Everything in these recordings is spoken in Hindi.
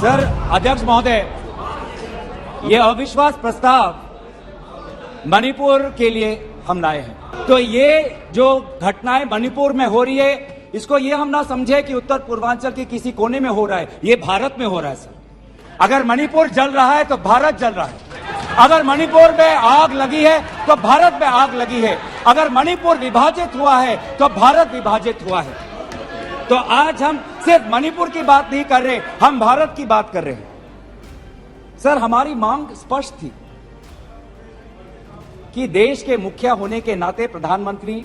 सर, अध्यक्ष महोदय, ये अविश्वास प्रस्ताव मणिपुर के लिए हम लाए हैं। तो ये जो घटनाएं मणिपुर में हो रही है, इसको ये हम ना समझे कि उत्तर पूर्वांचल के किसी कोने में हो रहा है, ये भारत में हो रहा है सर। अगर मणिपुर जल रहा है तो भारत जल रहा है। अगर मणिपुर में आग लगी है तो भारत में आग लगी है। अगर मणिपुर विभाजित हुआ है तो भारत विभाजित हुआ है। तो आज हम सिर्फ मणिपुर की बात नहीं कर रहे, हम भारत की बात कर रहे हैं। सर, हमारी मांग स्पष्ट थी कि देश के मुखिया होने के नाते प्रधानमंत्री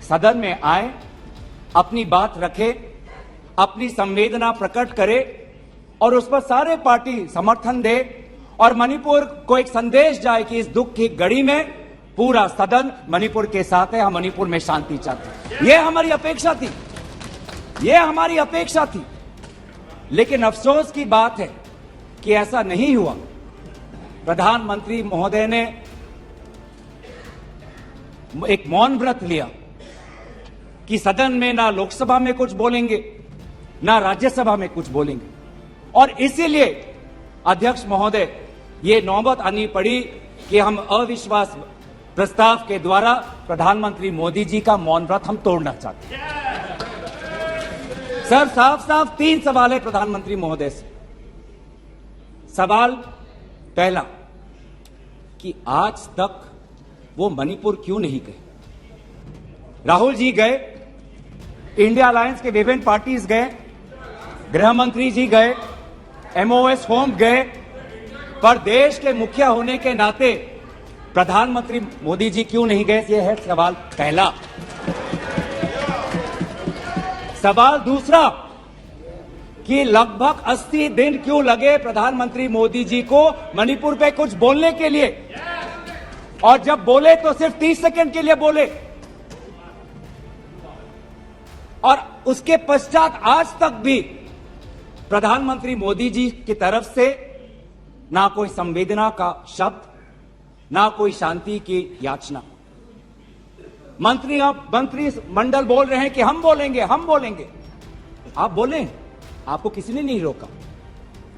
सदन में आए, अपनी बात रखे, अपनी संवेदना प्रकट करे और उस पर सारे पार्टी समर्थन दे और मणिपुर को एक संदेश जाए कि इस दुख की घड़ी में पूरा सदन मणिपुर के साथ है, हम मणिपुर में शांति चाहते हैं। यह हमारी अपेक्षा थी, यह हमारी अपेक्षा थी। लेकिन अफसोस की बात है कि ऐसा नहीं हुआ। प्रधानमंत्री महोदय ने एक मौन व्रत लिया कि सदन में ना लोकसभा में कुछ बोलेंगे, ना राज्यसभा में कुछ बोलेंगे। और इसीलिए अध्यक्ष महोदय, ये नौबत आनी पड़ी कि हम अविश्वास प्रस्ताव के द्वारा प्रधानमंत्री मोदी जी का मौन व्रत हम तोड़ना चाहते हैं। सर, साफ साफ 3 सवाल है प्रधानमंत्री महोदय से। सवाल पहला कि आज तक वो मणिपुर क्यों नहीं गए? राहुल जी गए, इंडिया अलायंस के विभिन्न पार्टीज गए, गृह मंत्री जी गए, एमओएस होम गए, पर देश के मुखिया होने के नाते प्रधानमंत्री मोदी जी क्यों नहीं गए? यह है सवाल पहला। सवाल दूसरा कि लगभग 80 दिन क्यों लगे प्रधानमंत्री मोदी जी को मणिपुर पे कुछ बोलने के लिए, और जब बोले तो सिर्फ 30 सेकंड के लिए बोले, और उसके पश्चात आज तक भी प्रधानमंत्री मोदी जी की तरफ से ना कोई संवेदना का शब्द, ना कोई शांति की याचना। मंत्री मंडल बोल रहे हैं कि हम बोलेंगे, हम बोलेंगे। आप बोले, आपको किसी ने नहीं रोका।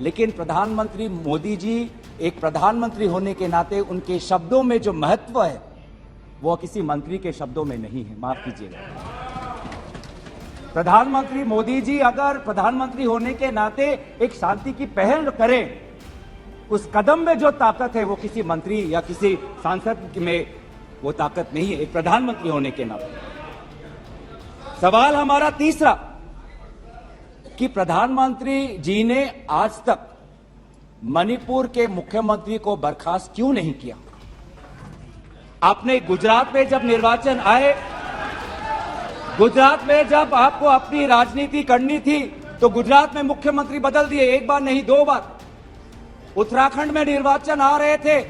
लेकिन प्रधानमंत्री मोदी जी एक प्रधानमंत्री होने के नाते उनके शब्दों में जो महत्व है वो किसी मंत्री के शब्दों में नहीं है। माफ कीजिएगा। प्रधानमंत्री मोदी जी अगर प्रधानमंत्री होने के नाते एक शांति की पहल करें, उस कदम में जो ताकत है वो किसी मंत्री या किसी सांसद में वो ताकत नहीं है, एक प्रधानमंत्री होने के नाते। सवाल हमारा तीसरा कि प्रधानमंत्री जी ने आज तक मणिपुर के मुख्यमंत्री को बर्खास्त क्यों नहीं किया? आपने गुजरात में जब निर्वाचन आए, गुजरात में जब आपको अपनी राजनीति करनी थी तो गुजरात में मुख्यमंत्री बदल दिए, एक बार नहीं 2 बार। उत्तराखंड में निर्वाचन आ रहे थे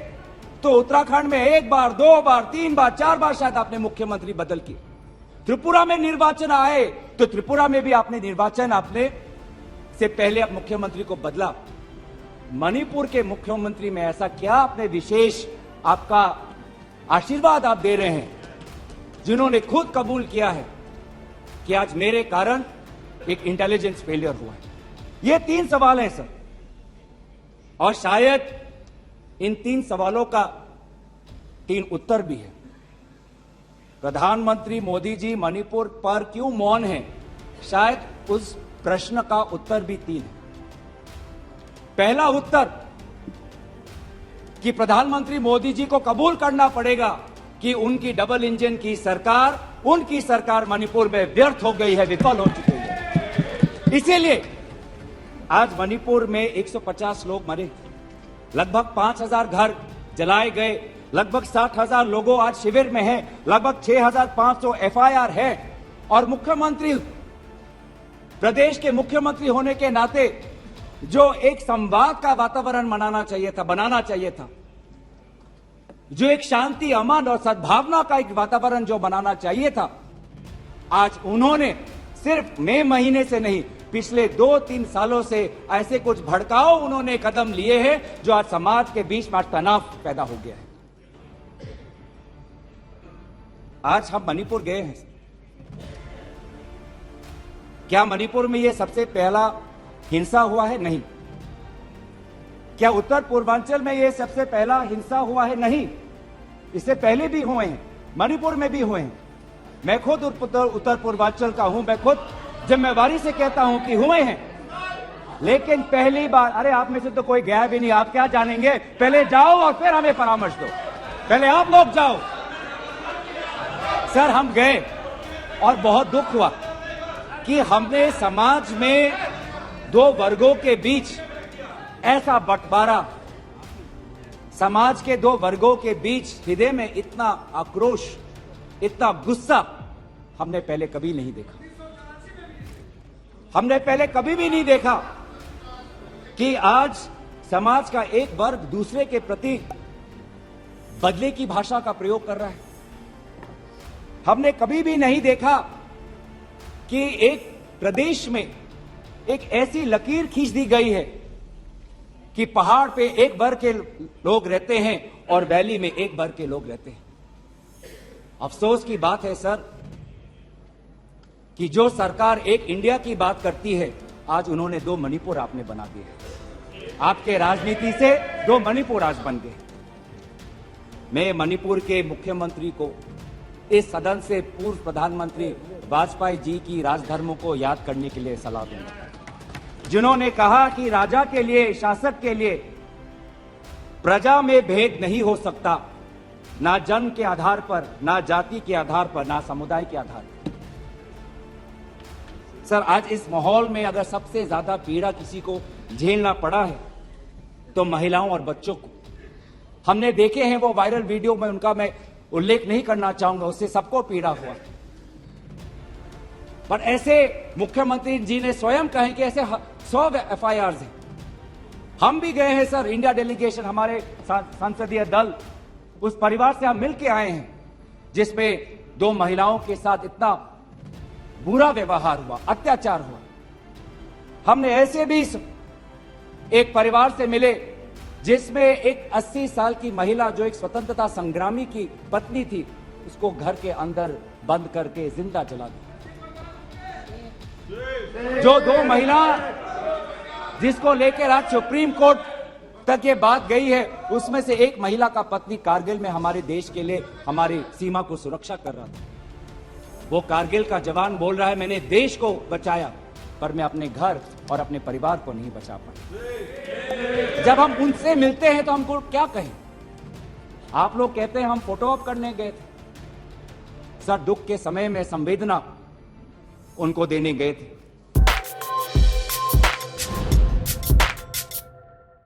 तो उत्तराखंड में 1 बार, 2 बार, 3 बार, 4 बार शायद आपने मुख्यमंत्री बदल किए। त्रिपुरा में निर्वाचन आए तो त्रिपुरा में भी आपने निर्वाचन आपने से पहले आप मुख्यमंत्री को बदला। मणिपुर के मुख्यमंत्री में ऐसा क्या आपने विशेष आपका आशीर्वाद आप दे रहे हैं, जिन्होंने खुद कबूल किया है कि आज मेरे कारण एक इंटेलिजेंस फेलियर हुआ है? ये 3 सवाल हैं सर, और शायद इन 3 सवालों का 3 उत्तर भी है। प्रधानमंत्री मोदी जी मणिपुर पर क्यों मौन हैं? शायद उस प्रश्न का उत्तर भी 3 है। पहला उत्तर कि प्रधानमंत्री मोदी जी को कबूल करना पड़ेगा कि उनकी डबल इंजन की सरकार, उनकी सरकार मणिपुर में व्यर्थ हो गई है, विफल हो चुकी है। इसीलिए आज मणिपुर में 150 लोग मरे, लगभग 5000 घर जलाए गए, लगभग 60,000 लोगों आज शिविर में हैं, लगभग 6500 एफआईआर है। और मुख्यमंत्री, प्रदेश के मुख्यमंत्री होने के नाते जो एक संवाद का वातावरण बनाना चाहिए था, जो एक शांति, अमन और सद्भावना का एक वातावरण जो बनाना चाहिए था, आज उन्होंने सिर्फ मई महीने से नहीं, पिछले 2-3 सालों से ऐसे कुछ भड़काऊ उन्होंने कदम लिए हैं जो आज समाज के बीच में तनाव पैदा हो गया है। आज हम मणिपुर गए हैं, क्या मणिपुर में यह सबसे पहला हिंसा हुआ है? नहीं। क्या उत्तर पूर्वांचल में ये सबसे पहला हिंसा हुआ है? नहीं, इससे पहले भी हुए हैं, मणिपुर में भी हुए हैं। मैं खुद उत्तर पूर्वांचल का हूं, मैं खुद जिम्मेवारी से कहता हूं कि हुए हैं, लेकिन पहली बार, अरे आप में से तो कोई गया भी नहीं, आप क्या जानेंगे? पहले जाओ और फिर हमें परामर्श दो, पहले आप लोग जाओ। सर, हम गए और बहुत दुख हुआ कि हमने समाज में दो वर्गों के बीच ऐसा बंटवारा, समाज के दो वर्गों के बीच हृदय में इतना आक्रोश, इतना गुस्सा हमने पहले कभी नहीं देखा। हमने पहले कभी भी नहीं देखा कि आज समाज का एक वर्ग दूसरे के प्रति बदले की भाषा का प्रयोग कर रहा है। हमने कभी भी नहीं देखा कि एक प्रदेश में एक ऐसी लकीर खींच दी गई है कि पहाड़ पे एक वर्ग के लोग रहते हैं और वैली में एक वर्ग के लोग रहते हैं। अफसोस की बात है सर कि जो सरकार एक इंडिया की बात करती है, आज उन्होंने दो मणिपुर आपने बना दिए। आपके राजनीति से दो मणिपुर आज बन गए। मैं मणिपुर के मुख्यमंत्री को, इस सदन से पूर्व प्रधानमंत्री वाजपेयी जी की राजधर्मों को याद करने के लिए सलाह दूंगा, जिन्होंने कहा कि राजा के लिए, शासक के लिए प्रजा में भेद नहीं हो सकता, ना जन्म के आधार पर, ना जाति के आधार पर, ना समुदाय के आधार पर। सर, आज इस माहौल में अगर सबसे ज्यादा पीड़ा किसी को झेलना पड़ा है तो महिलाओं और बच्चों को। हमने देखे हैं वो वायरल वीडियो में, उनका मैं उल्लेख नहीं करना चाहूंगा, उससे सबको पीड़ा हुआ। पर ऐसे मुख्यमंत्री जी ने स्वयं कहे कि ऐसे 100 FIRs हैं। हम भी गए हैं सर, इंडिया डेलीगेशन, हमारे संसदीय दल, उस परिवार से हम मिलके आए हैं जिसमें दो महिलाओं के साथ इतना बुरा व्यवहार हुआ, अत्याचार हुआ। हमने ऐसे भी एक परिवार से मिले जिसमें एक 80 साल की महिला, जो एक स्वतंत्रता संग्रामी की पत्नी थी, उसको घर के अंदर बंद करके जिंदा जला दिया। जो दो महिला जिसको लेकर आज सुप्रीम कोर्ट तक ये बात गई है, उसमें से एक महिला का पत्नी कारगिल में हमारे देश के लिए हमारी सीमा को सुरक्षा कर रहा था। वो कारगिल का जवान बोल रहा है, मैंने देश को बचाया पर मैं अपने घर और अपने परिवार को नहीं बचा पाया। जब हम उनसे मिलते हैं तो हमको क्या कहें? आप लोग कहते हैं हम फोटो ऑप करने गए थे। सर, दुख के समय में संवेदना उनको देने गए थे।